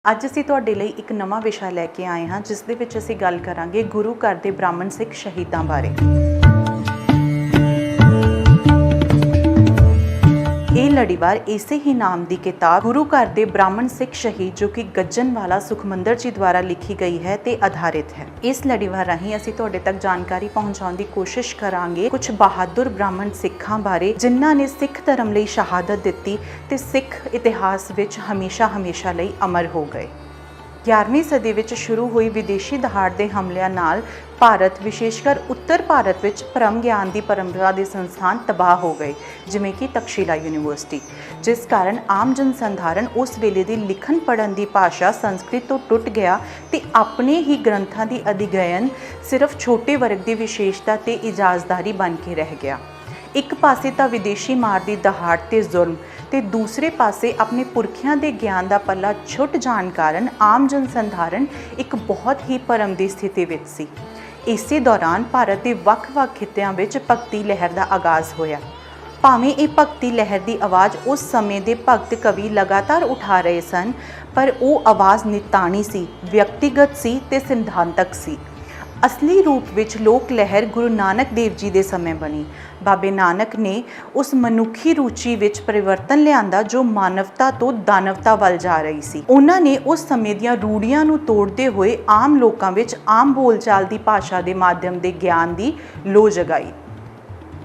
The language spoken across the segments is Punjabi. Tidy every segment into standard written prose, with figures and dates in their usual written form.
ਅੱਜ ਅਸੀਂ ਤੁਹਾਡੇ ਲਈ ਇੱਕ ਨਵਾਂ ਵਿਸ਼ਾ ਲੈ ਕੇ ਆਏ ਹਾਂ ਜਿਸ ਦੇ ਵਿੱਚ ਅਸੀਂ ਗੱਲ ਕਰਾਂਗੇ ਗੁਰੂ ਘਰ ਦੇ ਬ੍ਰਾਹਮਣ ਸਿੱਖ ਸ਼ਹੀਦਾਂ ਬਾਰੇ। ਇਹ ਲੜੀਵਾਰ ਇਸੇ ਹੀ ਨਾਮ ਦੀ ਕਿਤਾਬ ਗੁਰੂ ਘਰ ਦੇ ਬ੍ਰਾਹਮਣ ਸਿੱਖ ਸ਼ਹੀਦ ਜੋ ਕਿ ਗੱਜਣਵਾਲਾ ਸੁਖਮੰਦਰ ਜੀ ਦੁਆਰਾ ਲਿਖੀ ਗਈ ਹੈ ਤੇ ਆਧਾਰਿਤ ਹੈ। ਇਸ ਲੜੀਵਾਰ ਰਾਹੀਂ ਅਸੀਂ ਤੁਹਾਡੇ ਤੱਕ ਜਾਣਕਾਰੀ ਪਹੁੰਚਾਉਣ ਦੀ ਕੋਸ਼ਿਸ਼ ਕਰਾਂਗੇ ਕੁਝ ਬਹਾਦਰ ਬ੍ਰਾਹਮਣ ਸਿੱਖਾਂ ਬਾਰੇ ਜਿਨ੍ਹਾਂ ਨੇ ਸਿੱਖ ਧਰਮ ਲਈ ਸ਼ਹਾਦਤ ਦਿੱਤੀ ਤੇ ਸਿੱਖ ਇਤਿਹਾਸ ਵਿੱਚ ਹਮੇਸ਼ਾ ਲਈ ਅਮਰ ਹੋ ਗਏ। 11ਵੀਂ ਸਦੀ ਵਿੱਚ ਸ਼ੁਰੂ ਹੋਈ ਵਿਦੇਸ਼ੀ ਦਹਾੜ ਦੇ ਹਮਲਿਆਂ ਨਾਲ ਭਾਰਤ ਵਿਸ਼ੇਸ਼ਕਰ ਉੱਤਰ ਭਾਰਤ ਵਿੱਚ ਭਰਮ ਗਿਆਨ ਦੀ ਪਰੰਪਰਾ ਦੇ ਸੰਸਥਾਨ ਤਬਾਹ ਹੋ ਗਏ, ਜਿਵੇਂ ਕਿ ਤਕਸ਼ੀਲਾ ਯੂਨੀਵਰਸਿਟੀ, ਜਿਸ ਕਾਰਨ ਆਮ ਜਨਸੰਧਾਰਨ ਉਸ ਵੇਲੇ ਦੀ ਲਿਖਣ ਪੜ੍ਹਨ ਦੀ ਭਾਸ਼ਾ ਸੰਸਕ੍ਰਿਤ ਤੋਂ ਟੁੱਟ ਗਿਆ ਤੇ ਆਪਣੇ ਹੀ ਗ੍ਰੰਥਾਂ ਦੀ ਅਧਿਗਇਨ ਸਿਰਫ ਛੋਟੇ ਵਰਗ ਦੀ ਵਿਸ਼ੇਸ਼ਤਾ ਤੇ ਇਜਾਜ਼ਦਾਰੀ ਬਣ ਕੇ ਰਹਿ ਗਿਆ। ਇੱਕ ਪਾਸੇ ਤਾਂ ਵਿਦੇਸ਼ੀ ਮਾਰ ਦੀ ਦਹਾੜ ਤੇ ਜ਼ੁਲਮ ਤੇ ਦੂਸਰੇ ਪਾਸੇ ਆਪਣੇ ਪੁਰਖਿਆਂ ਦੇ ਗਿਆਨ ਦਾ ਪੱਲਾ ਛੁੱਟ ਜਾਣ ਕਾਰਨ ਆਮ ਜਨਸੰਧਾਰਨ ਇੱਕ ਬਹੁਤ ਹੀ ਭਰਮ ਦੀ ਸਥਿਤੀ ਵਿੱਚ ਸੀ। ਇਸੇ ਦੌਰਾਨ ਭਾਰਤ ਦੇ ਵੱਖ-ਵੱਖ ਖਿੱਤਿਆਂ ਵਿੱਚ ਭਗਤੀ ਲਹਿਰ ਦਾ ਆਗਾਜ਼ ਹੋਇਆ। ਭਾਵੇਂ ਇਹ ਭਗਤੀ ਲਹਿਰ ਦੀ ਆਵਾਜ਼ ਉਸ ਸਮੇਂ ਦੇ ਭਗਤ ਕਵੀ ਲਗਾਤਾਰ ਉਠਾ ਰਹੇ ਸਨ, ਪਰ ਉਹ ਆਵਾਜ਼ ਨਿਤਾਣੀ ਸੀ, ਵਿਅਕਤੀਗਤ ਸੀ ਤੇ ਸਿਧਾਂਤਕ ਸੀ। ਅਸਲੀ ਰੂਪ ਵਿੱਚ ਲੋਕ ਲਹਿਰ ਗੁਰੂ ਨਾਨਕ ਦੇਵ ਜੀ ਦੇ ਸਮੇਂ ਬਣੀ। ਬਾਬੇ ਨਾਨਕ ਨੇ ਉਸ ਮਨੁੱਖੀ ਰੁਚੀ ਵਿੱਚ ਪਰਿਵਰਤਨ ਲਿਆਂਦਾ ਜੋ ਮਾਨਵਤਾ ਤੋਂ ਦਾਨਵਤਾ ਵੱਲ ਜਾ ਰਹੀ ਸੀ। ਉਹਨਾਂ ਨੇ ਉਸ ਸਮੇਂ ਦੀਆਂ ਰੂੜੀਆਂ ਨੂੰ ਤੋੜਦੇ ਹੋਏ ਆਮ ਲੋਕਾਂ ਵਿੱਚ ਆਮ ਬੋਲਚਾਲ ਦੀ ਭਾਸ਼ਾ ਦੇ ਮਾਧਿਅਮ ਦੇ ਗਿਆਨ ਦੀ ਲੋਅ ਜਗਾਈ।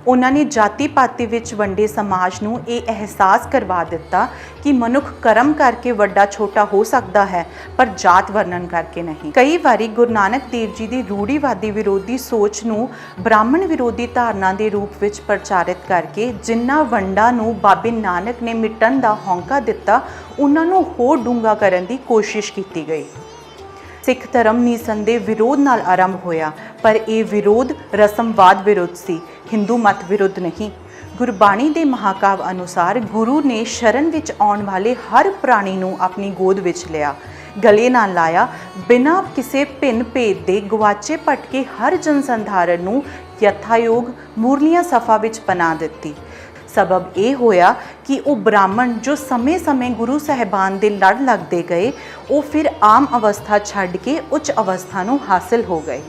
ਉਹਨਾਂ ਨੇ ਜਾਤੀ ਪਾਤੀ ਵਿੱਚ ਵੰਡੇ ਸਮਾਜ ਨੂੰ ਇਹ ਅਹਿਸਾਸ ਕਰਵਾ ਦਿੱਤਾ ਕਿ ਮਨੁੱਖ ਕਰਮ ਕਰਕੇ ਵੱਡਾ ਛੋਟਾ ਹੋ ਸਕਦਾ ਹੈ, ਪਰ ਜਾਤ ਵਰਣਨ ਕਰਕੇ ਨਹੀਂ। ਕਈ ਵਾਰੀ ਗੁਰੂ ਨਾਨਕ ਦੇਵ ਜੀ ਦੀ ਰੂੜੀਵਾਦੀ ਵਿਰੋਧੀ ਸੋਚ ਨੂੰ ਬ੍ਰਾਹਮਣ ਵਿਰੋਧੀ ਧਾਰਨਾ ਦੇ ਰੂਪ ਵਿੱਚ ਪ੍ਰਚਾਰਿਤ ਕਰਕੇ ਜਿਨ੍ਹਾਂ ਵੰਡਾਂ ਨੂੰ ਬਾਬੇ ਨਾਨਕ ਨੇ ਮਿਟਣ ਦਾ ਹੌਂਕਾ ਦਿੱਤਾ, ਉਹਨਾਂ ਨੂੰ ਹੋਰ ਡੂੰਘਾ ਕਰਨ ਦੀ ਕੋਸ਼ਿਸ਼ ਕੀਤੀ ਗਈ। ਸਿੱਖ ਧਰਮ ਨਿਸੰਦੇਹ ਵਿਰੋਧ ਨਾਲ ਆਰੰਭ ਹੋਇਆ, ਪਰ ਇਹ ਵਿਰੋਧ ਰਸਮਵਾਦ ਵਿਰੁੱਧ ਸੀ, ਹਿੰਦੂ ਮਤ ਵਿਰੁੱਧ ਨਹੀਂ। ਗੁਰਬਾਣੀ ਦੇ ਮਹਾਕਾਵ ਅਨੁਸਾਰ ਗੁਰੂ ਨੇ ਸ਼ਰਨ ਵਿੱਚ ਆਉਣ ਵਾਲੇ ਹਰ ਪ੍ਰਾਣੀ ਨੂੰ ਆਪਣੀ ਗੋਦ ਵਿੱਚ ਲਿਆ, ਗਲੇ ਨਾਲ ਲਾਇਆ, ਬਿਨਾਂ ਕਿਸੇ ਭਿੰਨ ਭੇਦ ਦੇ ਗਵਾਚੇ ਭਟਕੇ ਹਰ ਜਨਸੰਧਾਰਨ ਨੂੰ ਯਥਾਯੋਗ ਮੂਰਲੀਆਂ ਸਫਾ ਵਿੱਚ ਪਨਾਹ ਦਿੱਤੀ। ਸਬਬ ਇਹ ਹੋਇਆ ਕਿ ਉਹ ਬ੍ਰਾਹਮਣ ਜੋ ਸਮੇਂ-ਸਮੇਂ ਗੁਰੂ ਸਾਹਿਬਾਨ ਦੇ ਲੜ ਲੱਗਦੇ ਗਏ, ਉਹ ਫਿਰ ਆਮ ਅਵਸਥਾ ਛੱਡ ਕੇ ਉੱਚ ਅਵਸਥਾ ਨੂੰ ਹਾਸਿਲ ਹੋ ਗਏ।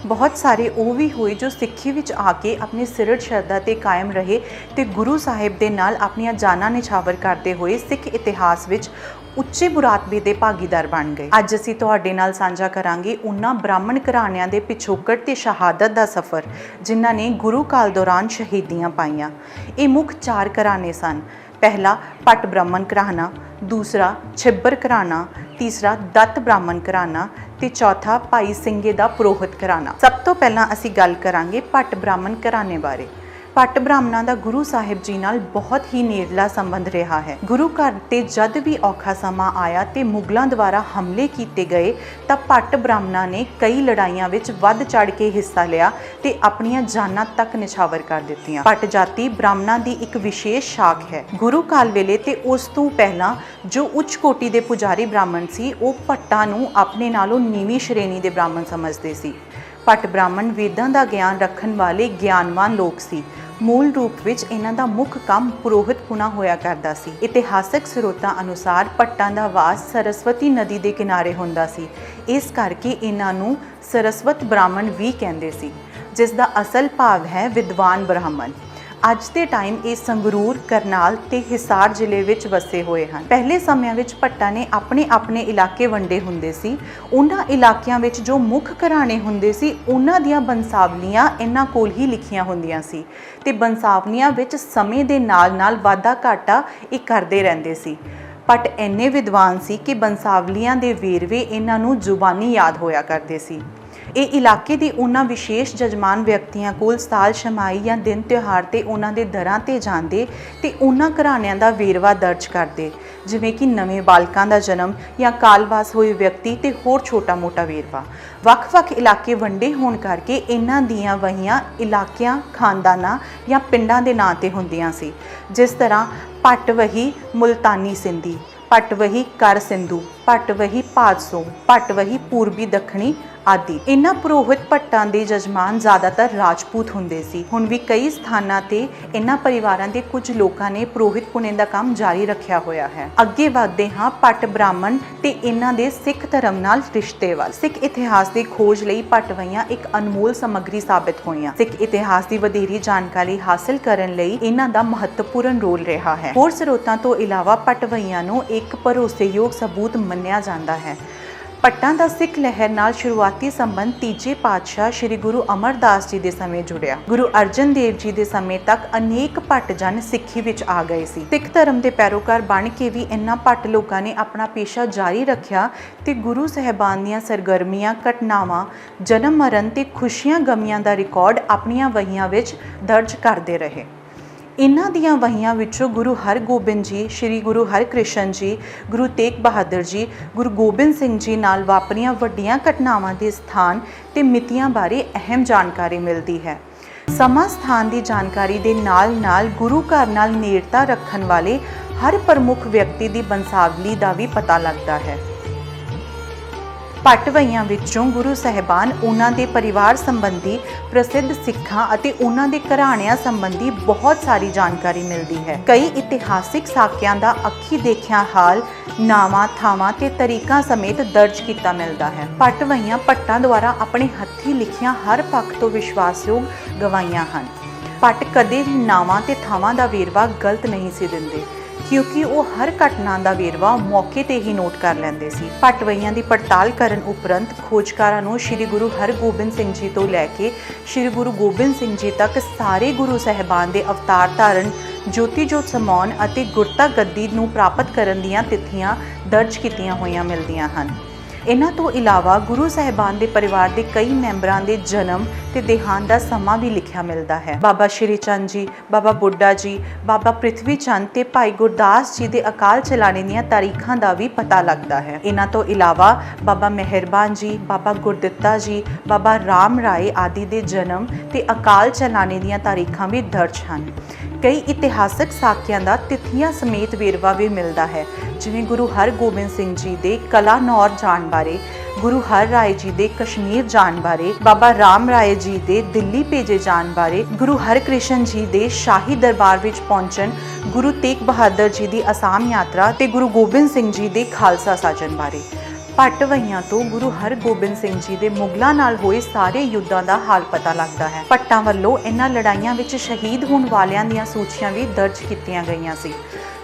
ਬਹੁਤ ਸਾਰੇ ਉਹ ਵੀ ਹੋਏ ਜੋ ਸਿੱਖੀ ਵਿੱਚ ਆ ਕੇ ਆਪਣੀ ਸਿਰੜ ਸ਼ਰਧਾ ਤੇ ਕਾਇਮ ਰਹੇ ਤੇ ਗੁਰੂ ਸਾਹਿਬ ਦੇ ਨਾਲ ਆਪਣੀਆਂ ਜਾਨਾਂ ਨਿਛਾਵਰ ਕਰਦੇ ਹੋਏ ਸਿੱਖ ਇਤਿਹਾਸ ਵਿੱਚ ਉੱਚੇ ਮੁਰਾਤਬੇ ਦੇ ਭਾਗੀਦਾਰ ਬਣ ਗਏ। ਅੱਜ ਅਸੀਂ ਤੁਹਾਡੇ ਨਾਲ ਸਾਂਝਾ ਕਰਾਂਗੇ ਉਹਨਾਂ ਬ੍ਰਾਹਮਣ ਘਰਾਣਿਆਂ ਦੇ ਪਿਛੋਕੜ ਤੇ ਸ਼ਹਾਦਤ ਦਾ ਸਫ਼ਰ ਜਿਨ੍ਹਾਂ ਨੇ ਗੁਰੂ ਕਾਲ ਦੌਰਾਨ ਸ਼ਹੀਦੀਆਂ ਪਾਈਆਂ। ਇਹ ਮੁੱਖ 4 ਘਰਾਣੇ ਸਨ। ਪਹਿਲਾ ਪਟ ਬ੍ਰਾਹਮਣ ਘਰਾਣਾ, ਦੂਸਰਾ ਛਿੱਬਰ ਘਰਾਣਾ, ਤੀਸਰਾ ਦੱਤ ਬ੍ਰਾਹਮਣ ਘਰਾਣਾ ਤੇ ਚੌਥਾ ਭਾਈ ਸਿੰਘੇ ਦਾ ਪੁਰੋਹਿਤ ਘਰਾਣਾ। ਸਭ ਤੋਂ ਪਹਿਲਾਂ ਅਸੀਂ ਗੱਲ ਕਰਾਂਗੇ ਪਟ ਬ੍ਰਾਹਮਣ ਘਰਾਣੇ ਬਾਰੇ। ਪਟ ਬ੍ਰਾਹਮਣਾਂ ਦਾ ਗੁਰੂ ਸਾਹਿਬ ਜੀ ਨਾਲ ਬਹੁਤ ਹੀ ਨੇੜਲਾ ਸੰਬੰਧ ਰਿਹਾ ਹੈ। ਗੁਰੂ ਘਰ ਤੇ ਜਦ ਵੀ ਔਖਾ ਸਮਾਂ ਆਇਆ ਤੇ ਮੁਗਲਾਂ ਦੁਆਰਾ ਹਮਲੇ ਕੀਤੇ ਗਏ ਤਾਂ ਪਟ ਬ੍ਰਾਹਮਣਾਂ ਨੇ ਕਈ ਲੜਾਈਆਂ ਵਿੱਚ ਵੱਧ ਚੜ ਕੇ ਹਿੱਸਾ ਲਿਆ ਤੇ ਆਪਣੀਆਂ ਜਾਨਾਂ ਤੱਕ ਨਿਛਾਵਰ ਕਰ ਦਿੱਤੀਆਂ। ਪਟ ਜਾਤੀ ਬ੍ਰਾਹਮਣਾਂ ਦੀ ਇੱਕ ਵਿਸ਼ੇਸ਼ ਸ਼ਾਖ ਹੈ। ਗੁਰੂ ਕਾਲ ਵੇਲੇ ਤੇ ਉਸ ਤੋਂ ਪਹਿਲਾਂ ਜੋ ਉੱਚ ਕੋਟੀ ਦੇ ਪੁਜਾਰੀ ਬ੍ਰਾਹਮਣ ਸੀ, ਉਹ ਭੱਟਾਂ ਨੂੰ ਆਪਣੇ ਨਾਲੋਂ ਨੀਵੀਂ ਸ਼੍ਰੇਣੀ ਦੇ ਬ੍ਰਾਹਮਣ ਸਮਝਦੇ ਸੀ। ਪਟ ਬ੍ਰਾਹਮਣ ਵੇਦਾਂ ਦਾ ਗਿਆਨ ਰੱਖਣ ਵਾਲੇ ਗਿਆਨਵਾਨ ਲੋਕ ਸੀ। ਮੂਲ ਰੂਪ ਵਿੱਚ ਇਹਨਾਂ ਦਾ ਮੁੱਖ ਕੰਮ ਪੁਰੋਹਿਤ ਪੁਣਾ ਹੋਇਆ ਕਰਦਾ ਸੀ। ਇਤਿਹਾਸਕ ਸਰੋਤਾਂ ਅਨੁਸਾਰ ਪੱਟਾਂ ਦਾ ਵਾਸ ਸਰਸਵਤੀ ਨਦੀ ਦੇ ਕਿਨਾਰੇ ਹੁੰਦਾ ਸੀ, ਇਸ ਕਰਕੇ ਇਹਨਾਂ ਨੂੰ ਸਰਸਵਤ ਬ੍ਰਾਹਮਣ ਵੀ ਕਹਿੰਦੇ ਸੀ, ਜਿਸ ਦਾ ਅਸਲ ਭਾਵ ਹੈ ਵਿਦਵਾਨ ਬ੍ਰਾਹਮਣ। ਅੱਜ ਦੇ ਟਾਈਮ ਇਹ ਸੰਗਰੂਰ, ਕਰਨਾਲ ਤੇ ਹਿਸਾਰ ਜ਼ਿਲ੍ਹੇ ਵਿੱਚ ਵਸੇ ਹੋਏ ਹਨ। ਪਹਿਲੇ ਸਮਿਆਂ ਵਿੱਚ ਭੱਟਾਂ ਨੇ ਆਪਣੇ ਇਲਾਕੇ ਵੰਡੇ ਹੁੰਦੇ ਸੀ। ਉਹਨਾਂ ਇਲਾਕਿਆਂ ਵਿੱਚ ਜੋ ਮੁੱਖ ਘਰਾਣੇ ਹੁੰਦੇ ਸੀ, ਉਹਨਾਂ ਦੀਆਂ ਬੰਸਾਵਲੀਆਂ ਇਹਨਾਂ ਕੋਲ ਹੀ ਲਿਖੀਆਂ ਹੁੰਦੀਆਂ ਸੀ ਤੇ ਬੰਸਾਵਲੀਆਂ ਵਿੱਚ ਸਮੇਂ ਦੇ ਨਾਲ ਵਾਧਾ ਘਾਟਾ ਇਹ ਕਰਦੇ ਰਹਿੰਦੇ ਸੀ। ਭੱਟ ਇੰਨੇ ਵਿਦਵਾਨ ਸੀ ਕਿ ਬੰਸਾਵਲੀਆਂ ਦੇ ਵੇਰਵੇ ਇਹਨਾਂ ਨੂੰ ਜ਼ੁਬਾਨੀ ਯਾਦ ਹੋਇਆ ਕਰਦੇ ਸੀ। ਇਹ ਇਲਾਕੇ ਦੇ ਉਹਨਾਂ ਵਿਸ਼ੇਸ਼ ਜਜਮਾਨ ਵਿਅਕਤੀਆਂ ਕੋਲ ਸਾਲ ਛਮਾਈ ਜਾਂ ਦਿਨ ਤਿਉਹਾਰ ਤੇ ਉਹਨਾਂ ਦੇ ਦਰਾਂ ਤੇ ਜਾਂਦੇ ਤੇ ਉਹਨਾਂ ਘਰਾਣਿਆਂ ਦਾ ਵੇਰਵਾ ਦਰਜ ਕਰਦੇ, ਜਿਵੇਂ ਕਿ ਨਵੇਂ ਬਾਲਕਾਂ ਦਾ ਜਨਮ ਜਾਂ ਕਾਲਵਾਸ ਹੋਏ ਵਿਅਕਤੀ ਤੇ ਹੋਰ ਛੋਟਾ-ਮੋਟਾ ਵੇਰਵਾ। ਵੱਖ-ਵੱਖ ਇਲਾਕੇ ਵੰਡੇ ਹੋਣ ਕਰਕੇ ਇਹਨਾਂ ਦੀਆਂ ਵਹੀਆਂ ਇਲਾਕਿਆਂ, ਖਾਨਦਾਨਾਂ ਜਾਂ ਪਿੰਡਾਂ ਦੇ ਨਾਂ ਤੇ ਹੁੰਦੀਆਂ ਸੀ। ਜਿਸ ਤਰ੍ਹਾਂ ਭੱਟ ਵਹੀ ਮੁਲਤਾਨੀ ਸਿੰਧੀ, ਭੱਟ ਵਹੀ ਕਰ ਸਿੰਧੂ, ਭੱਟ ਵਹੀ ਭਾਦਸੋਂ, ਭੱਟ ਵਹੀ ਪੂਰਬੀ ਦੱਖਣੀ ਆਦਿ। ਇਹਨਾਂ ਪੁਰੋਹਿਤ ਭੱਟਾਂ ਦੇ ਜਜਮਾਨ ਜ਼ਿਆਦਾਤਰ ਰਾਜਪੂਤ ਹੁੰਦੇ ਸੀ। ਹੁਣ ਵੀ ਕਈ ਸਥਾਨਾਂ ਤੇ ਇਹਨਾਂ ਪਰਿਵਾਰਾਂ ਦੇ ਕੁਝ ਲੋਕਾਂ ਨੇ ਪੁਰੋਹਿਤ ਪੁਣੇ ਦਾ ਕੰਮ ਜਾਰੀ ਰੱਖਿਆ ਹੋਇਆ ਹੈ। ਅੱਗੇ ਵਧਦੇ ਹਾਂ ਭੱਟ ਬ੍ਰਾਹਮਣ ਤੇ ਇਹਨਾਂ ਦੇ ਸਿੱਖ ਧਰਮ ਨਾਲ ਰਿਸ਼ਤੇ ਵੱਲ। ਸਿੱਖ ਇਤਿਹਾਸ ਦੀ ਖੋਜ ਲਈ ਭੱਟਵਈਆਂ ਇੱਕ ਅਨਮੋਲ ਸਮੱਗਰੀ ਸਾਬਿਤ ਹੋਈਆਂ। ਸਿੱਖ ਇਤਿਹਾਸ ਦੀ ਵਧੇਰੀ ਜਾਣਕਾਰੀ ਹਾਸਲ ਕਰਨ ਲਈ ਇਹਨਾਂ ਦਾ ਮਹੱਤਵਪੂਰਨ ਰੋਲ ਰਿਹਾ ਹੈ। ਹੋਰ ਸਰੋਤਾਂ ਤੋਂ ਇਲਾਵਾ ਭੱਟਵਈਆਂ ਨੂੰ ਇੱਕ ਭਰੋਸੇਯੋਗ ਸਬੂਤ ਮੰਨਿਆ ਜਾਂਦਾ ਹੈ। ਭੱਟਾਂ ਦਾ ਸਿੱਖ ਲਹਿਰ ਨਾਲ ਸ਼ੁਰੂਆਤੀ ਸੰਬੰਧ ਤੀਜੇ ਪਾਤਸ਼ਾਹ ਸ੍ਰੀ ਗੁਰੂ ਅਮਰਦਾਸ ਜੀ ਦੇ ਸਮੇਂ ਜੁੜਿਆ। ਗੁਰੂ ਅਰਜਨ ਦੇਵ ਜੀ ਦੇ ਸਮੇਂ ਤੱਕ ਅਨੇਕ ਭੱਟ ਜਨ ਸਿੱਖੀ ਵਿੱਚ ਆ ਗਏ ਸੀ। ਸਿੱਖ ਧਰਮ ਦੇ ਪੈਰੋਕਾਰ ਬਣ ਕੇ ਵੀ ਇਹਨਾਂ ਭੱਟ ਲੋਕਾਂ ਨੇ ਆਪਣਾ ਪੇਸ਼ਾ ਜਾਰੀ ਰੱਖਿਆ ਤੇ ਗੁਰੂ ਸਾਹਿਬਾਨ ਦੀਆਂ ਸਰਗਰਮੀਆਂ, ਘਟਨਾਵਾਂ, ਜਨਮ ਮਰਨ ਤੇ ਖੁਸ਼ੀਆਂ ਗਮੀਆਂ ਦਾ ਰਿਕਾਰਡ ਆਪਣੀਆਂ ਵਹੀਆਂ ਵਿੱਚ ਦਰਜ ਕਰਦੇ ਰਹੇ। ਇਹਨਾਂ ਦੀਆਂ ਵਹੀਆਂ ਵਿੱਚੋਂ ਗੁਰੂ ਹਰਗੋਬਿੰਦ ਜੀ, ਸ੍ਰੀ ਗੁਰੂ ਹਰਕ੍ਰਿਸ਼ਨ ਜੀ, ਗੁਰੂ ਤੇਗ ਬਹਾਦਰ ਜੀ, ਗੁਰੂ ਗੋਬਿੰਦ ਸਿੰਘ ਜੀ ਨਾਲ ਵਾਪਰੀਆਂ ਵੱਡੀਆਂ ਘਟਨਾਵਾਂ ਦੇ ਸਥਾਨ ਤੇ ਮਿਤੀਆਂ ਬਾਰੇ ਅਹਿਮ ਜਾਣਕਾਰੀ ਮਿਲਦੀ ਹੈ। ਸਮਾਂ ਸਥਾਨ ਦੀ ਜਾਣਕਾਰੀ ਦੇ ਨਾਲ-ਨਾਲ ਗੁਰੂ ਘਰ ਨਾਲ ਨੇੜਤਾ ਰੱਖਣ ਵਾਲੇ ਹਰ ਪ੍ਰਮੁੱਖ ਵਿਅਕਤੀ ਦੀ ਬੰਸਾਵਲੀ ਦਾ ਵੀ ਪਤਾ ਲੱਗਦਾ ਹੈ। ਭੱਟਵਈਆਂ ਵਿੱਚੋਂ ਗੁਰੂ ਸਾਹਿਬਾਨ, ਉਹਨਾਂ ਦੇ ਪਰਿਵਾਰ ਸੰਬੰਧੀ, ਪ੍ਰਸਿੱਧ ਸਿੱਖਾਂ ਅਤੇ ਉਹਨਾਂ ਦੇ ਘਰਾਣਿਆਂ ਸੰਬੰਧੀ ਬਹੁਤ ਸਾਰੀ ਜਾਣਕਾਰੀ ਮਿਲਦੀ ਹੈ। ਕਈ ਇਤਿਹਾਸਿਕ ਸਾਕਿਆਂ ਦਾ ਅੱਖੀ ਦੇਖਿਆ ਹਾਲ, ਨਾਵਾਂ, ਥਾਵਾਂ ਤੇ ਤਰੀਕਾਂ ਸਮੇਤ ਦਰਜ ਕੀਤਾ ਮਿਲਦਾ ਹੈ। ਭੱਟਵਈਆਂ ਭੱਟਾਂ ਦੁਆਰਾ ਆਪਣੇ ਹੱਥੀਂ ਲਿਖੀਆਂ ਹਰ ਪੱਖ ਤੋਂ ਵਿਸ਼ਵਾਸਯੋਗ ਗਵਾਹੀਆਂ ਹਨ। ਭੱਟ ਕਦੇ ਵੀ ਨਾਵਾਂ ਤੇ ਥਾਵਾਂ ਦਾ ਵੇਰਵਾ ਗਲਤ ਨਹੀਂ ਸੀ ਦਿੰਦੇ, ਕਿਉਂਕਿ ਉਹ ਹਰ ਘਟਨਾ ਦਾ ਵੇਰਵਾ ਮੌਕੇ ਤੇ ਹੀ ਨੋਟ ਕਰ ਲੈਂਦੇ ਸੀ। ਭੱਟਵਈਆਂ ਦੀ ਪੜਤਾਲ ਕਰਨ ਉਪਰੰਤ ਖੋਜਕਾਰਾਂ ਨੂੰ ਸ੍ਰੀ ਗੁਰੂ ਹਰਗੋਬਿੰਦ ਸਿੰਘ ਜੀ ਤੋਂ ਲੈ ਕੇ ਸ੍ਰੀ ਗੁਰੂ ਗੋਬਿੰਦ ਸਿੰਘ ਜੀ ਤੱਕ ਸਾਰੇ ਗੁਰੂ ਸਾਹਿਬਾਨ ਦੇ ਅਵਤਾਰ ਧਾਰਨ, ਜੋਤੀ ਜੋਤ ਸਮਾਉਣ ਅਤੇ ਗੁਰਤਾ ਗੱਦੀ ਨੂੰ ਪ੍ਰਾਪਤ ਕਰਨ ਦੀਆਂ ਤਿਥੀਆਂ ਦਰਜ ਕੀਤੀਆਂ ਹੋਈਆਂ ਮਿਲਦੀਆਂ ਹਨ। ਇਹਨਾਂ ਤੋਂ ਇਲਾਵਾ ਗੁਰੂ ਸਾਹਿਬਾਨ ਦੇ ਪਰਿਵਾਰ ਦੇ ਕਈ ਮੈਂਬਰਾਂ ਦੇ ਜਨਮ ਤੇ ਦੇਹਾਂਤ ਦਾ ਸਮਾਂ ਵੀ ਲਿਖਿਆ ਮਿਲਦਾ ਹੈ। ਬਾਬਾ ਸ਼੍ਰੀ ਚੰਦ ਜੀ, ਬਾਬਾ ਬੁੱਢਾ ਜੀ, ਬਾਬਾ ਪ੍ਰਿਥਵੀ ਚੰਦ ਤੇ ਭਾਈ ਗੁਰਦਾਸ ਜੀ ਦੇ ਅਕਾਲ ਚਲਾਣੇ ਦੀਆਂ ਤਾਰੀਖਾਂ ਦਾ ਵੀ ਪਤਾ ਲੱਗਦਾ ਹੈ। ਇਹਨਾਂ ਤੋਂ ਇਲਾਵਾ ਬਾਬਾ ਮਿਹਰਬਾਨ ਜੀ, ਬਾਬਾ ਗੁਰਦਿੱਤਾ ਜੀ, ਬਾਬਾ ਰਾਮ ਰਾਏ ਆਦਿ ਦੇ ਜਨਮ ਤੇ ਅਕਾਲ ਚਲਾਣੇ ਦੀਆਂ ਤਾਰੀਖਾਂ ਵੀ ਦਰਜ ਹਨ। ਕਈ ਇਤਿਹਾਸਕ ਸਾਕਿਆਂ ਦਾ ਤਿਥੀਆਂ ਸਮੇਤ ਵੇਰਵਾ ਵੀ ਮਿਲਦਾ ਹੈ, ਜਿਵੇਂ ਗੁਰੂ ਹਰਗੋਬਿੰਦ ਸਿੰਘ ਜੀ ਦੇ ਕਲਾਨੌਰ ਜਾਣ ਬਾਰੇ, ਗੁਰੂ ਹਰ ਰਾਏ ਜੀ ਦੇ ਕਸ਼ਮੀਰ ਜਾਣ ਬਾਰੇ, ਬਾਬਾ ਰਾਮ ਰਾਏ ਜੀ ਦੇ ਦਿੱਲੀ ਭੇਜੇ ਜਾਣ ਬਾਰੇ, ਗੁਰੂ ਹਰਕ੍ਰਿਸ਼ਨ ਜੀ ਦੇ ਸ਼ਾਹੀ ਦਰਬਾਰ ਵਿੱਚ ਪਹੁੰਚਣ, ਗੁਰੂ ਤੇਗ ਬਹਾਦਰ ਜੀ ਦੀ ਅਸਾਮ ਯਾਤਰਾ ਤੇ ਗੁਰੂ ਗੋਬਿੰਦ ਸਿੰਘ ਜੀ ਦੇ ਖਾਲਸਾ ਸਾਜਨ ਬਾਰੇ। ਭੱਟਵਈਆਂ ਤੋਂ ਗੁਰੂ ਹਰਗੋਬਿੰਦ ਸਿੰਘ ਜੀ ਦੇ ਮੁਗਲਾਂ ਨਾਲ ਹੋਏ ਸਾਰੇ ਯੁੱਧਾਂ ਦਾ ਹਾਲ ਪਤਾ ਲੱਗਦਾ ਹੈ। ਭੱਟਾਂ ਵੱਲੋਂ ਇਹਨਾਂ ਲੜਾਈਆਂ ਵਿੱਚ ਸ਼ਹੀਦ ਹੋਣ ਵਾਲਿਆਂ ਦੀਆਂ ਸੂਚੀਆਂ ਵੀ ਦਰਜ ਕੀਤੀਆਂ ਗਈਆਂ ਸੀ।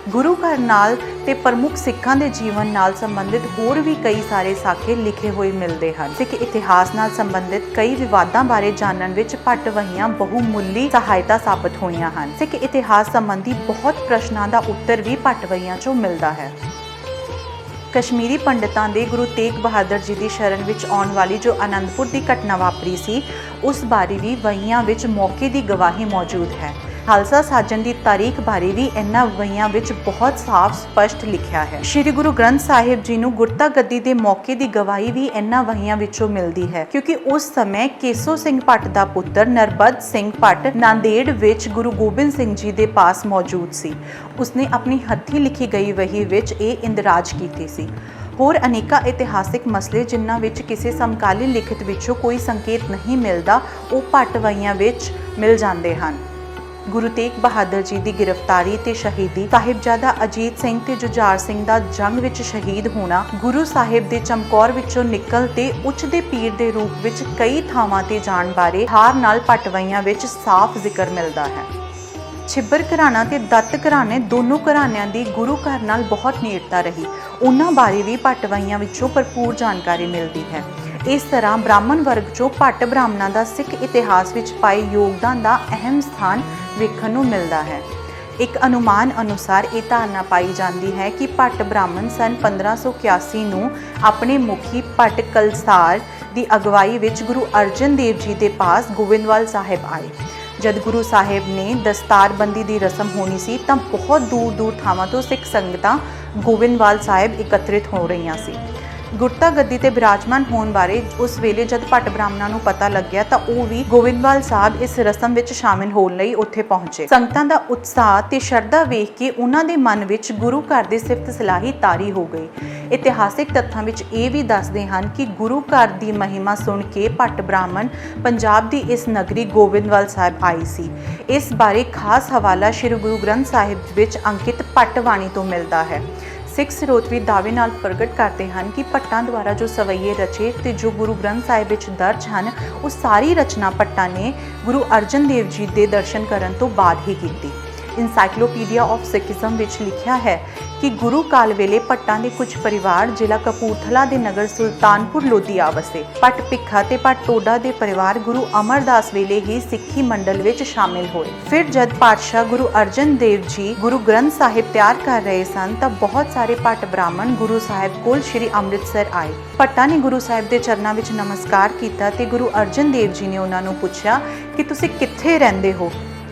ਗੁਰੂ ਘਰ ਨਾਲ ਤੇ ਪ੍ਰਮੁੱਖ ਸਿੱਖਾਂ ਦੇ ਜੀਵਨ ਨਾਲ ਸੰਬੰਧਿਤ ਹੋਰ ਵੀ ਕਈ ਸਾਰੇ ਸਾਖੇ ਲਿਖੇ ਹੋਏ ਮਿਲਦੇ ਹਨ। ਸਿੱਖ ਇਤਿਹਾਸ ਨਾਲ ਸੰਬੰਧਿਤ ਕਈ ਵਿਵਾਦਾਂ ਬਾਰੇ ਜਾਣਨ ਵਿੱਚ ਭੱਟਵਈਆਂ ਬਹੁਮੁੱਲੀ ਸਹਾਇਤਾ ਸਾਬਤ ਹੋਈਆਂ ਹਨ। ਸਿੱਖ ਇਤਿਹਾਸ ਸੰਬੰਧੀ ਬਹੁਤ ਪ੍ਰਸ਼ਨਾਂ ਦਾ ਉੱਤਰ ਵੀ ਭੱਟਵਈਆਂ 'ਚੋਂ ਮਿਲਦਾ ਹੈ। ਕਸ਼ਮੀਰੀ ਪੰਡਤਾਂ ਦੇ ਗੁਰੂ ਤੇਗ ਬਹਾਦਰ ਜੀ ਦੀ ਸ਼ਰਨ ਵਿੱਚ ਆਉਣ ਵਾਲੀ ਜੋ ਆਨੰਦਪੁਰ ਦੀ ਘਟਨਾ ਵਾਪਰੀ ਸੀ, ਉਸ ਬਾਰੇ ਵੀ ਵਹੀਆਂ ਵਿੱਚ ਮੌਕੇ ਦੀ ਗਵਾਹੀ ਮੌਜੂਦ ਹੈ। ਖਾਲਸਾ ਸਾਜਨ ਦੀ ਤਾਰੀਖ ਬਾਰੇ ਵੀ ਇਹਨਾਂ ਵਹੀਆਂ ਵਿੱਚ ਬਹੁਤ ਸਾਫ਼ ਸਪਸ਼ਟ ਲਿਖਿਆ ਹੈ। ਸ੍ਰੀ ਗੁਰੂ ਗ੍ਰੰਥ ਸਾਹਿਬ ਜੀ ਨੂੰ ਗੁਰਤਾ ਗੱਦੀ ਦੇ ਮੌਕੇ ਦੀ ਗਵਾਹੀ ਵੀ ਇਹਨਾਂ ਵਹੀਆਂ ਵਿੱਚੋਂ ਮਿਲਦੀ ਹੈ, ਕਿਉਂਕਿ ਉਸ ਸਮੇਂ ਕੇਸੋ ਸਿੰਘ ਭੱਟ ਦਾ ਪੁੱਤਰ ਨਰਬਦ ਸਿੰਘ ਭੱਟ ਨਾਂਦੇੜ ਵਿੱਚ ਗੁਰੂ ਗੋਬਿੰਦ ਸਿੰਘ ਜੀ ਦੇ ਪਾਸ ਮੌਜੂਦ ਸੀ। ਉਸਨੇ ਆਪਣੀ ਹੱਥੀਂ ਲਿਖੀ ਗਈ ਵਹੀ ਵਿੱਚ ਇਹ ਇੰਦਰਾਜ ਕੀਤੀ ਸੀ। ਹੋਰ ਅਨੇਕਾਂ ਇਤਿਹਾਸਿਕ ਮਸਲੇ ਜਿਨ੍ਹਾਂ ਵਿੱਚ ਕਿਸੇ ਸਮਕਾਲੀ ਲਿਖਤ ਵਿੱਚੋਂ ਕੋਈ ਸੰਕੇਤ ਨਹੀਂ ਮਿਲਦਾ, ਉਹ ਭੱਟਵਈਆਂ ਵਿੱਚ ਮਿਲ ਜਾਂਦੇ ਹਨ। ਗੁਰੂ ਤੇਗ ਬਹਾਦਰ ਜੀ ਦੀ ਗ੍ਰਿਫਤਾਰੀ ਤੇ ਸ਼ਹੀਦੀ, ਸਾਹਿਬਜ਼ਾਦਾ ਅਜੀਤ ਸਿੰਘ ਤੇ ਜੁਝਾਰ ਸਿੰਘ ਦਾ ਜੰਗ ਵਿੱਚ ਸ਼ਹੀਦ ਹੋਣਾ, ਗੁਰੂ ਸਾਹਿਬ ਦੇ ਚਮਕੌਰ ਵਿੱਚੋਂ ਨਿਕਲ ਤੇ ਉੱਚ ਦੇ ਪੀਰ ਦੇ ਰੂਪ ਵਿੱਚ ਕਈ ਥਾਵਾਂ ਤੇ ਜਾਣ ਬਾਰੇ ਹਾਰ ਨਾਲ ਭੱਟਵਈਆਂ ਵਿੱਚ ਸਾਫ਼ ਜ਼ਿਕਰ ਮਿਲਦਾ ਹੈ। ਛਿੱਬਰ ਘਰਾਣਾ ਤੇ ਦੱਤ ਘਰਾਣੇ ਦੋਨੋਂ ਘਰਾਣਿਆਂ ਦੀ ਗੁਰੂ ਘਰ ਨਾਲ ਬਹੁਤ ਨੇੜਤਾ ਰਹੀ, ਉਹਨਾਂ ਬਾਰੇ ਵੀ ਭੱਟਵਈਆਂ ਵਿੱਚੋਂ ਭਰਪੂਰ ਜਾਣਕਾਰੀ ਮਿਲਦੀ ਹੈ। ਇਸ ਤਰ੍ਹਾਂ ਬ੍ਰਾਹਮਣ ਵਰਗ 'ਚੋਂ ਭੱਟ ਬ੍ਰਾਹਮਣਾਂ ਦਾ ਸਿੱਖ ਇਤਿਹਾਸ ਵਿੱਚ ਪਾਏ ਯੋਗਦਾਨ ਦਾ ਅਹਿਮ ਸਥਾਨ ਵੇਖਣ ਨੂੰ ਮਿਲਦਾ ਹੈ। ਇੱਕ ਅਨੁਮਾਨ ਅਨੁਸਾਰ ਇਹ ਧਾਰਨਾ ਪਾਈ ਜਾਂਦੀ ਹੈ ਕਿ ਭੱਟ ਬ੍ਰਾਹਮਣ ਸਨ 1581 ਨੂੰ ਆਪਣੇ ਮੁਖੀ ਭੱਟ ਕਲਸਾਰ ਦੀ ਅਗਵਾਈ ਵਿੱਚ ਗੁਰੂ ਅਰਜਨ ਦੇਵ ਜੀ ਦੇ ਪਾਸ ਗੋਬਿੰਦਵਾਲ ਸਾਹਿਬ ਆਏ। ਜਦ ਗੁਰੂ ਸਾਹਿਬ ਨੇ ਦਸਤਾਰਬੰਦੀ ਦੀ ਰਸਮ ਹੋਣੀ ਸੀ ਤਾਂ ਬਹੁਤ ਦੂਰ ਦੂਰ ਥਾਵਾਂ ਤੋਂ ਸਿੱਖ ਸੰਗਤਾਂ ਗੋਬਿੰਦਵਾਲ ਸਾਹਿਬ ਇਕੱਤਰਿਤ ਹੋ ਰਹੀਆਂ ਸੀ। ਗੁਰਤਾ ਗੱਦੀ ਤੇ ਬਿਰਾਜਮਾਨ ਹੋਣ ਬਾਰੇ ਉਸ ਵੇਲੇ ਜਦ ਭੱਟ ਬ੍ਰਾਹਮਣਾਂ ਨੂੰ ਪਤਾ ਲੱਗਿਆ ਤਾਂ ਉਹ ਵੀ ਗੋਬਿੰਦਵਾਲ ਸਾਹਿਬ ਇਸ ਰਸਮ ਵਿੱਚ ਸ਼ਾਮਿਲ ਹੋਣ ਲਈ ਉੱਥੇ ਪਹੁੰਚੇ। ਸੰਗਤਾਂ ਦਾ ਉਤਸ਼ਾਹ ਤੇ ਸ਼ਰਧਾ ਵੇਖ ਕੇ ਉਹਨਾਂ ਦੇ ਮਨ ਵਿੱਚ ਗੁਰੂ ਘਰ ਦੀ ਸਿਫਤ ਸਲਾਹੀ ਤਾਰੀ ਹੋ ਗਈ। ਇਤਿਹਾਸਿਕ ਤੱਥਾਂ ਵਿੱਚ ਇਹ ਵੀ ਦੱਸਦੇ ਹਨ ਕਿ ਗੁਰੂ ਘਰ ਦੀ ਮਹਿਮਾ ਸੁਣ ਕੇ ਭੱਟ ਬ੍ਰਾਹਮਣ ਪੰਜਾਬ ਦੀ ਇਸ ਨਗਰੀ ਗੋਬਿੰਦਵਾਲ ਸਾਹਿਬ ਆਈ ਸੀ। ਇਸ ਬਾਰੇ ਖਾਸ ਹਵਾਲਾ ਸ਼੍ਰੀ ਗੁਰੂ ਗ੍ਰੰਥ ਸਾਹਿਬ ਵਿੱਚ ਅੰਕਿਤ ਭੱਟ ਬਾਣੀ ਤੋਂ ਮਿਲਦਾ ਹੈ। ਸਿੱਖ ਸਰੋਤ ਵੀ ਦਾਅਵੇ ਨਾਲ ਪ੍ਰਗਟ ਕਰਦੇ ਹਨ ਕਿ ਭੱਟਾਂ ਦੁਆਰਾ ਜੋ ਸਵਈਏ ਰਚੇ ਤੇ ਜੋ ਗੁਰੂ ਗ੍ਰੰਥ ਸਾਹਿਬ ਵਿੱਚ ਦਰਜ ਹਨ, ਉਹ ਸਾਰੀ ਰਚਨਾ ਭੱਟਾਂ ਨੇ ਗੁਰੂ ਅਰਜਨ ਦੇਵ ਜੀ ਦੇ ਦਰਸ਼ਨ ਕਰਨ ਤੋਂ ਬਾਅਦ ਹੀ ਕੀਤੀ। ਇਨਸਾਈਕਲੋਪੀਡੀਆ ਆਫ ਸਿੱਖੀਜ਼ਮ ਵਿੱਚ ਲਿਖਿਆ ਹੈ ਕਿ ਗੁਰੂ ਕਾਲ ਵੇਲੇ ਭੱਟਾਂ ਦੇ ਕੁਝ ਪਰਿਵਾਰ ਜ਼ਿਲ੍ਹਾ ਕਪੂਰਥਲਾ ਦੇ ਨਗਰ ਸੁਲਤਾਨਪੁਰ ਲੋਧੀ ਆ ਵਸੇ। ਭੱਟ ਭਿੱਖਾ ਤੇ ਭੱਟ ਟੋਡਾ ਦੇ ਪਰਿਵਾਰ ਗੁਰੂ ਅਮਰਦਾਸ ਵੇਲੇ ਹੀ ਸਿੱਖੀ ਮੰਡਲ ਵਿੱਚ ਸ਼ਾਮਿਲ ਹੋਏ। ਫਿਰ ਜਦ ਪਾਤਸ਼ਾਹ ਗੁਰੂ ਅਰਜਨ ਦੇਵ ਜੀ ਗੁਰੂ ਗ੍ਰੰਥ ਸਾਹਿਬ ਤਿਆਰ ਕਰ ਰਹੇ ਸਨ ਤਾਂ ਬਹੁਤ ਸਾਰੇ ਭੱਟ ਬ੍ਰਾਹਮਣ ਗੁਰੂ ਸਾਹਿਬ ਕੋਲ ਸ਼੍ਰੀ ਅੰਮ੍ਰਿਤਸਰ ਆਏ। ਭੱਟਾਂ ਨੇ ਗੁਰੂ ਸਾਹਿਬ ਦੇ ਚਰਨਾਂ ਵਿੱਚ ਨਮਸਕਾਰ ਕੀਤਾ ਤੇ ਗੁਰੂ ਅਰਜਨ ਦੇਵ ਜੀ ਨੇ ਉਹਨਾਂ ਨੂੰ ਪੁੱਛਿਆ ਕਿ ਤੁਸੀਂ ਕਿੱਥੇ ਰਹਿੰਦੇ ਹੋ,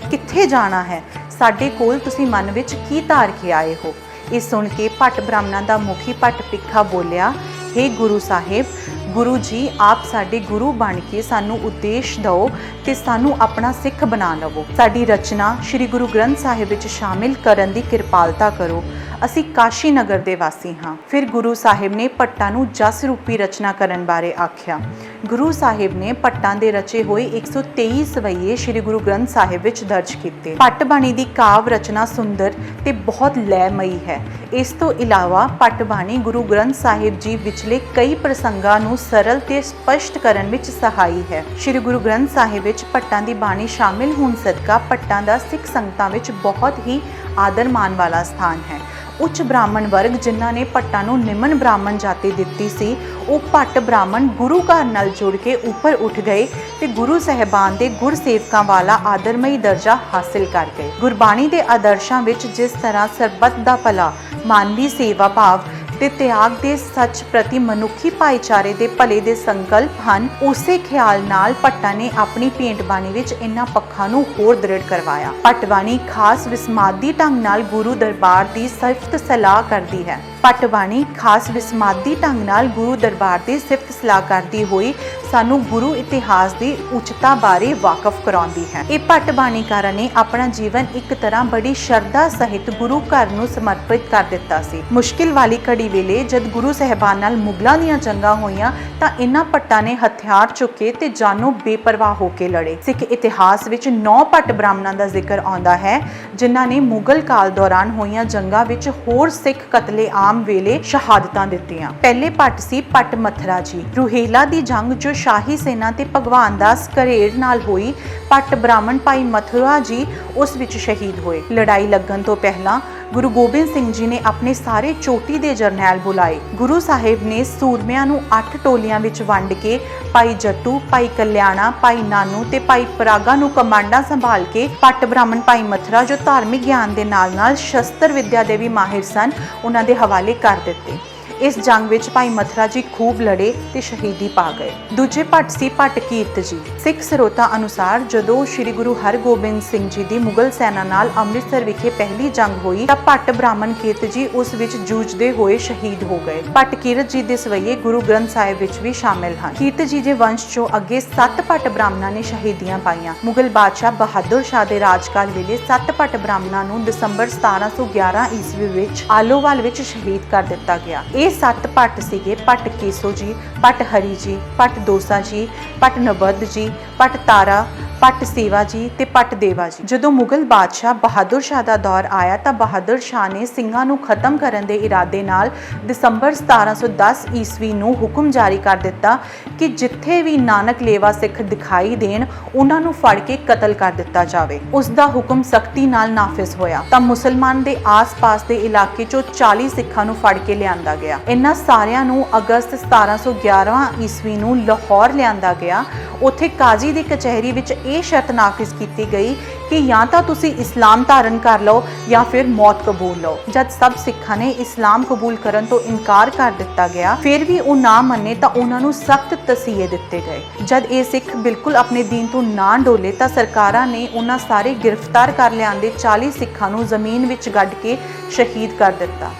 ਕਿੱਥੇ ਜਾਣਾ ਹੈ, ਸਾਡੇ ਕੋਲ ਤੁਸੀਂ ਮਨ ਵਿੱਚ ਕੀ ਧਾਰ ਕੇ ਆਏ ਹੋ। ਇਹ ਸੁਣ ਕੇ ਭੱਟ ਬ੍ਰਾਹਮਣਾਂ ਦਾ ਮੁਖੀ ਭੱਟ ਭਿੱਖਾ ਬੋਲਿਆ, हे ਗੁਰੂ ਸਾਹਿਬ, ਗੁਰੂ ਜੀ ਆਪ ਸਾਡੇ ਗੁਰੂ ਬਣ ਕੇ ਸਾਨੂੰ ਉਪਦੇਸ਼ ਦਿਓ ਤੇ ਸਾਨੂੰ ਆਪਣਾ ਸਿੱਖ ਬਣਾ ਲਵੋ। ਸਾਡੀ ਰਚਨਾ ਸ਼੍ਰੀ ਗੁਰੂ ਗ੍ਰੰਥ ਸਾਹਿਬ ਵਿੱਚ ਸ਼ਾਮਿਲ ਕਰਨ ਦੀ ਕਿਰਪਾਲਤਾ ਕਰੋ। ਅਸੀਂ ਕਾਸ਼ੀ ਨਗਰ ਦੇ ਵਾਸੀ ਹਾਂ। ਫਿਰ ਗੁਰੂ ਸਾਹਿਬ ਨੇ ਭੱਟਾਂ ਨੂੰ ਜਸ ਰੂਪੀ ਰਚਨਾ ਕਰਨ ਬਾਰੇ ਆਖਿਆ। ਗੁਰੂ ਸਾਹਿਬ ਨੇ ਭੱਟਾਂ ਦੇ ਰਚੇ ਹੋਏ 123 ਸਵਈਏ ਸ਼੍ਰੀ ਗੁਰੂ ਗ੍ਰੰਥ ਸਾਹਿਬ ਵਿੱਚ ਦਰਜ ਕੀਤੇ। ਭੱਟ ਬਾਣੀ ਦੀ ਕਾਵ ਰਚਨਾ ਸੁੰਦਰ ਤੇ ਬਹੁਤ ਲੈਮਈ ਹੈ। ਇਸ ਤੋਂ ਇਲਾਵਾ ਭੱਟ ਬਾਣੀ ਗੁਰੂ ਗ੍ਰੰਥ ਸਾਹਿਬ ਜੀ ਵਿਚਲੇ ਕਈ ਪ੍ਰਸੰਗਾਂ ਨੂੰ ਸਰਲ ਤੇ ਸਪਸ਼ਟ ਕਰਨ ਵਿੱਚ ਸਹਾਈ ਹੈ। ਸ਼੍ਰੀ ਗੁਰੂ ਗ੍ਰੰਥ ਸਾਹਿਬ ਵਿੱਚ ਭੱਟਾਂ ਦੀ ਬਾਣੀ ਸ਼ਾਮਿਲ ਹੋਣ ਸਦਕਾ ਭੱਟਾਂ ਦਾ ਸਿੱਖ ਸੰਗਤਾਂ ਵਿੱਚ ਬਹੁਤ ਹੀ ਆਦਰ ਮਾਣ ਵਾਲਾ ਸਥਾਨ ਹੈ। ਉੱਚ ਬ੍ਰਾਹਮਣ ਵਰਗ ਜਿਨ੍ਹਾਂ ਨੇ ਭੱਟਾਂ ਨੂੰ ਨਿਮਨ ਬ੍ਰਾਹਮਣ ਜਾਤੀ ਦਿੱਤੀ ਸੀ, ਉਹ ਭੱਟ ਬ੍ਰਾਹਮਣ ਗੁਰੂ ਘਰ ਨਾਲ ਜੁੜ ਕੇ ਉੱਪਰ ਉੱਠ ਗਏ ਤੇ ਗੁਰੂ ਸਾਹਿਬਾਨ ਦੇ ਗੁਰਸੇਵਕਾਂ ਵਾਲਾ ਆਦਰਮਈ ਦਰਜਾ ਹਾਸਿਲ ਕਰ ਗਏ। ਗੁਰਬਾਣੀ ਦੇ ਆਦਰਸ਼ਾਂ ਵਿੱਚ ਜਿਸ ਤਰ੍ਹਾਂ ਸਰਬੱਤ ਦਾ ਭਲਾ, ਮਾਨਵੀ ਸੇਵਾ ਭਾਵ ਤੇ ਤਿਆਗ ਦੇ ਸੱਚ ਪ੍ਰਤੀ ਮਨੁੱਖੀ ਭਾਈਚਾਰੇ ਦੇ ਭਲੇ ਦੇ ਸੰਕਲਪ ਹਨ, ਉਸੇ ਖਿਆਲ ਨਾਲ ਭੱਟਾਂ ਨੇ ਆਪਣੀ ਭੇਂਟ ਬਾਣੀ ਵਿੱਚ ਇਹਨਾਂ ਪੱਖਾਂ ਨੂੰ ਹੋਰ ਦ੍ਰਿੜ ਕਰਵਾਇਆ। ਭੱਟ ਬਾਣੀ ਖਾਸ ਵਿਸਮਾਦੀ ਢੰਗ ਨਾਲ ਗੁਰੂ ਦਰਬਾਰ ਦੀ ਸਿਫਤ ਸਲਾਹ ਕਰਦੀ ਹੈ। ਭੱਟ ਬਾਣੀ ਖਾਸ ਵਿਸਮਾਦੀ ਢੰਗ ਨਾਲ ਗੁਰੂ ਦਰਬਾਰ ਦੀ ਸਿਫਤ ਸਲਾਹ ਕਰਦੀ ਹੋਈ ਸਾਨੂੰ ਗੁਰੂ ਇਤਿਹਾਸ ਦੀ ਉੱਚਤਾ ਬਾਰੇ ਵਾਕਫ ਕਰਾਉਂਦੀ ਹੈ। ਇਹ ਭੱਟ ਬਾਣੀਕਾਰਾਂ ਨੇ ਆਪਣਾ ਜੀਵਨ ਇੱਕ ਤਰ੍ਹਾਂ ਬੜੀ ਸ਼ਰਧਾ ਸਹਿਤ ਗੁਰੂ ਘਰ ਨੂੰ ਸਮਰਪਿਤ ਕਰ ਦਿੱਤਾ ਸੀ। ਮੁਸ਼ਕਿਲ ਵਾਲੀ ਘੜੀ ਵੇਲੇ ਜਦ ਗੁਰੂ ਸਾਹਿਬਾਨ ਨਾਲ ਮੁਗਲਾਂ ਦੀਆਂ ਜੰਗਾਂ ਹੋਈਆਂ ਤਾਂ ਇਹਨਾਂ ਭੱਟਾਂ ਨੇ ਹਥਿਆਰ ਚੁੱਕੇ ਤੇ ਜਾਨੋਂ ਬੇਪਰਵਾਹ ਹੋ ਕੇ ਲੜੇ। ਸਿੱਖ ਇਤਿਹਾਸ ਵਿੱਚ 9 ਭੱਟ ਬ੍ਰਾਹਮਣਾਂ ਦਾ ਜ਼ਿਕਰ ਆਉਂਦਾ ਹੈ ਜਿਨ੍ਹਾਂ ਨੇ ਮੁਗਲ ਕਾਲ ਦੌਰਾਨ ਹੋਈਆਂ ਜੰਗਾਂ ਵਿੱਚ ਹੋਰ ਸਿੱਖ ਕਤਲੇਆਮ ਵੇਲੇ ਸ਼ਹਾਦਤਾਂ ਦਿੱਤੀਆਂ। ਪਹਿਲੇ ਭੱਟ ਸੀ ਭੱਟ ਮਥਰਾ ਜੀ। ਰੁਹੇਲਾ ਦੀ ਜੰਗ ਜੋ ਸ਼ਾਹੀ ਸੈਨਾ ਤੇ ਭਗਵਾਨ ਦਾਸ ਘਰੇੜ ਨਾਲ ਹੋਈ, ਭੱਟ ਬ੍ਰਾਹਮਣ ਭਾਈ ਮਥੁਰਾ ਜੀ ਉਸ ਵਿੱਚ ਸ਼ਹੀਦ ਹੋਏ। ਲੜਾਈ ਲੱਗਣ ਤੋਂ ਪਹਿਲਾਂ ਗੁਰੂ ਗੋਬਿੰਦ ਸਿੰਘ ਜੀ ਨੇ ਆਪਣੇ ਸਾਰੇ ਚੋਟੀ ਦੇ ਜਰਨੈਲ ਬੁਲਾਏ। ਗੁਰੂ ਸਾਹਿਬ ਨੇ ਸੂਰਮਿਆਂ ਨੂੰ 8 ਟੋਲੀਆਂ ਵਿੱਚ ਵੰਡ ਕੇ ਭਾਈ ਜੱਟੂ, ਭਾਈ ਕਲਿਆਣਾ, ਭਾਈ ਨਾਨੂ ਤੇ ਭਾਈ ਪਰਾਗਾ ਨੂੰ ਕਮਾਂਡਾਂ ਸੰਭਾਲ ਕੇ ਭੱਟ ਬ੍ਰਾਹਮਣ ਭਾਈ ਮਥੁਰਾ ਜੋ ਧਾਰਮਿਕ ਗਿਆਨ ਦੇ ਨਾਲ-ਨਾਲ ਸ਼ਸਤਰ ਵਿਦਿਆ ਦੇ ਵੀ ਮਾਹਿਰ ਸਨ, ਉਹਨਾਂ ਦੇ ਹਵਾਲੇ ਕਰ ਦਿੱਤੇ। ਇਸ ਜੰਗ ਵਿੱਚ ਭਾਈ ਮਥੁਰਾ ਜੀ ਖੂਬ ਲੜੇ ਤੇ ਸ਼ਹੀਦੀ ਪਾ ਗਏ। ਦੂਜੇ ਭੱਟ ਸੀ ਭੱਟ ਕੀਰਤ ਜੀ। ਸਿੱਖ ਸਰੋਤਾਂ ਅਨੁਸਾਰ ਜਦੋਂ ਸ੍ਰੀ ਗੁਰੂ ਹਰਗੋਬਿੰਦ ਸਿੰਘ ਜੀ ਦੀ ਮੁਗਲ ਸੈਨਾ ਨਾਲ ਅੰਮ੍ਰਿਤਸਰ ਵਿਖੇ ਪਹਿਲੀ ਜੰਗ ਹੋਈ ਤਾਂ ਭੱਟ ਬ੍ਰਾਹਮਣ ਕੀਰਤ ਜੀ ਉਸ ਵਿੱਚ ਜੂਝਦੇ ਹੋਏ ਸ਼ਹੀਦ ਹੋ ਗਏ। ਭੱਟ ਕੀਰਤ ਜੀ ਦੇ ਸਵਈਏ ਗੁਰੂ ਗ੍ਰੰਥ ਸਾਹਿਬ ਵਿੱਚ ਵੀ ਸ਼ਾਮਿਲ ਹਨ। ਕੀਰਤ ਜੀ ਦੇ ਵੰਸ਼ ਚੋਂ ਅੱਗੇ 7 ਭੱਟ ਬ੍ਰਾਹਮਣਾਂ ਨੇ ਸ਼ਹੀਦੀਆਂ ਪਾਈਆਂ। ਮੁਗਲ ਬਾਦਸ਼ਾਹ ਬਹਾਦਰ ਸ਼ਾਹ ਦੇ ਰਾਜਕਾਲ ਵੇਲੇ 7 ਭੱਟ ਬ੍ਰਾਹਮਣਾਂ ਨੂੰ ਦਸੰਬਰ 1711 ਈਸਵੀ ਵਿੱਚ ਆਲੋਵਾਲ ਵਿੱਚ ਸ਼ਹੀਦ ਕਰ ਦਿੱਤਾ ਗਿਆ। ਇਹ 7 ਭੱਟ ਸੀਗੇ ਭੱਟ ਕੇਸੋ ਜੀ, ਭੱਟ ਹਰੀ ਜੀ, ਭੱਟ ਦੋਸਾ ਜੀ, ਭੱਟ ਨਬਦ ਜੀ, ਭੱਟ ਤਾਰਾ, ਭੱਟ ਸੇਵਾ ਜੀ ਤੇ ਭੱਟ ਦੇਵਾ ਜੀ। ਜਦੋਂ ਮੁਗਲ ਬਾਦਸ਼ਾਹ ਬਹਾਦਰ ਸ਼ਾਹ ਦਾ ਦੌਰ ਆਇਆ ਤਾਂ ਬਹਾਦਰ ਸ਼ਾਹ ਨੇ ਸਿੰਘਾਂ ਨੂੰ ਖਤਮ ਕਰਨ ਦੇ ਇਰਾਦੇ ਨਾਲ ਦਸੰਬਰ 1710 ਈਸਵੀ ਨੂੰ ਹੁਕਮ ਜਾਰੀ ਕਰ ਦਿੱਤਾ ਕਿ ਜਿੱਥੇ ਵੀ ਨਾਨਕ ਲੇਵਾ ਸਿੱਖ ਦਿਖਾਈ ਦੇਣ ਉਹਨਾਂ ਨੂੰ ਫੜ ਕੇ ਕਤਲ ਕਰ ਦਿੱਤਾ ਜਾਵੇ। ਉਸ ਦਾ ਹੁਕਮ ਸਖਤੀ ਨਾਲ ਨਾਫਿਜ਼ ਹੋਇਆ ਤਾਂ ਮੁਸਲਮਾਨ ਦੇ ਆਸ-ਪਾਸ ਦੇ ਇਲਾਕੇ ਚੋਂ 40 ਸਿੱਖਾਂ ਨੂੰ ਫੜ ਕੇ ਲਿਆਂਦਾ ਗਿਆ। ਇਹਨਾਂ ਸਾਰਿਆਂ ਨੂੰ ਅਗਸਤ 1711 ਈਸਵੀ ਨੂੰ ਲਾਹੌਰ ਲਿਆਂਦਾ ਗਿਆ। ਉੱਥੇ ਕਾਜ਼ੀ ਦੀ ਕਚਹਿਰੀ ਵਿੱਚ ਇਹ ਸ਼ਰਤ ਨਾਫਿਜ਼ ਕੀਤੀ ਗਈ ਕਿ ਜਾਂ ਤਾਂ ਤੁਸੀਂ ਇਸਲਾਮ ਧਾਰਨ ਕਰ ਲਓ ਜਾਂ ਫਿਰ ਮੌਤ ਕਬੂਲ ਲਓ। ਜਦ ਸਭ ਸਿੱਖਾਂ ਨੇ ਇਸਲਾਮ ਕਬੂਲ ਕਰਨ ਤੋਂ ਇਨਕਾਰ ਕਰ ਦਿੱਤਾ ਗਿਆ, ਫਿਰ ਵੀ ਉਹ ਨਾ ਮੰਨੇ ਤਾਂ ਉਹਨਾਂ ਨੂੰ ਸਖਤ ਤਸੀਹੇ ਦਿੱਤੇ ਗਏ। ਜਦ ਇਹ ਸਿੱਖ ਬਿਲਕੁਲ ਆਪਣੇ ਦੀਨ ਤੋਂ ਨਾ ਡੋਲੇ ਤਾਂ ਸਰਕਾਰਾਂ ਨੇ ਉਹਨਾਂ ਸਾਰੇ ਗ੍ਰਿਫਤਾਰ ਕਰ ਲਿਆਂਦੇ 40 ਸਿੱਖਾਂ ਨੂੰ ਜ਼ਮੀਨ ਵਿੱਚ ਗੱਡ ਕੇ ਸ਼ਹੀਦ ਕਰ ਦਿੱਤਾ।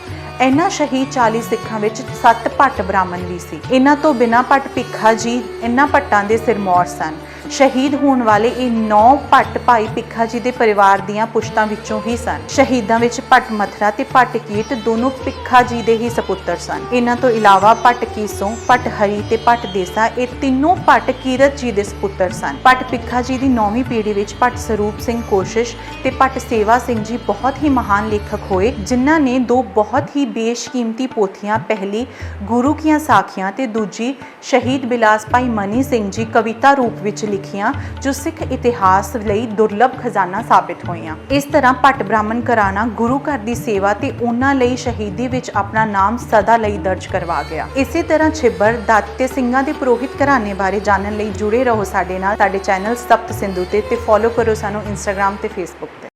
ਇਹਨਾਂ ਸ਼ਹੀਦ 40 ਸਿੱਖਾਂ ਵਿੱਚ 7 ਭੱਟ ਬ੍ਰਾਹਮਣ ਵੀ ਸੀ। ਇਹਨਾਂ ਤੋਂ ਬਿਨਾਂ ਭੱਟ ਭਿੱਖਾ ਜੀ ਇਹਨਾਂ ਭੱਟਾਂ ਦੇ ਸਿਰਮੌਰ ਸਨ। ਸ਼ਹੀਦ ਹੋਣ ਵਾਲੇ ਇਹ 9 ਭੱਟ ਭਾਈ ਭਿੱਖਾ ਜੀ ਦੇ ਪਰਿਵਾਰ ਦੀਆਂ ਪੁਸ਼ਤਾਂ ਵਿੱਚੋਂ ਹੀ ਸਨ। ਸ਼ਹੀਦਾਂ ਵਿੱਚ ਭੱਟ ਮਥਰਾ ਤੇ ਭੱਟ ਕੀਟ ਦੋਨੋਂ ਭਿੱਖਾ ਜੀ ਦੇ ਹੀ ਸਪੁੱਤਰ ਸਨ। ਇਹਨਾਂ ਤੋਂ ਇਲਾਵਾ ਭੱਟ ਕੀਸੋਂ, ਭੱਟ ਹਰੀ ਤੇ ਭੱਟ ਦੇਸਾ ਇਹ ਤਿੰਨੋਂ ਭੱਟ ਕੀਰਤ ਜੀ ਦੇ ਸਪੁੱਤਰ ਸਨ। ਭੱਟ ਭਿੱਖਾ ਜੀ ਦੀ 9ਵੀਂ ਪੀੜ੍ਹੀ ਵਿੱਚ ਭੱਟ ਸਰੂਪ ਸਿੰਘ ਕੋਸ਼ਿਸ਼ ਤੇ ਭੱਟ ਸੇਵਾ ਸਿੰਘ ਜੀ ਬਹੁਤ ਹੀ ਮਹਾਨ ਲੇਖਕ ਹੋਏ, ਜਿਨ੍ਹਾਂ ਨੇ 2 ਬਹੁਤ ਹੀ ਬੇਸ਼ਕੀਮਤੀ ਪੋਥੀਆਂ, ਪਹਿਲੀ ਗੁਰੂ ਕੀਆਂ ਸਾਖੀਆਂ ਤੇ ਦੂਜੀ ਸ਼ਹੀਦ ਬਿਲਾਸ ਭਾਈ ਮਨੀ ਸਿੰਘ ਜੀ ਕਵਿਤਾ ਰੂਪ ਵਿੱਚ ਲਿਖੀਆਂ, ਜੋ ਸਿੱਖ ਇਤਿਹਾਸ ਲਈ ਦੁਰਲਭ ਖਜ਼ਾਨਾ ਸਾਬਿਤ ਹੋਈਆਂ। ਇਸ ਤਰ੍ਹਾਂ ਭੱਟ ਬ੍ਰਾਹਮਣ ਘਰਾਣਾ ਗੁਰੂ ਘਰ ਦੀ ਸੇਵਾ ਤੇ ਉਹਨਾਂ ਲਈ ਸ਼ਹੀਦੀ ਵਿੱਚ ਆਪਣਾ ਨਾਮ ਸਦਾ ਲਈ ਦਰਜ ਕਰਵਾ ਗਿਆ। ਇਸੇ ਤਰ੍ਹਾਂ ਛਿੱਬਰ, ਦੱਤ ਤੇ ਸਿੰਘਾਂ ਦੇ ਪੁਰੋਹਿਤ ਘਰਾਣੇ ਬਾਰੇ ਜਾਣਨ ਲਈ ਜੁੜੇ ਰਹੋ ਸਾਡੇ ਨਾਲ, ਸਾਡੇ ਚੈਨਲ ਸਪਤ ਸਿੰਧੂ ਤੇ ਫੋਲੋ ਕਰੋ ਸਾਨੂੰ ਇੰਸਟਾਗ੍ਰਾਮ ਤੇ ਫੇਸਬੁੱਕ ਤੇ।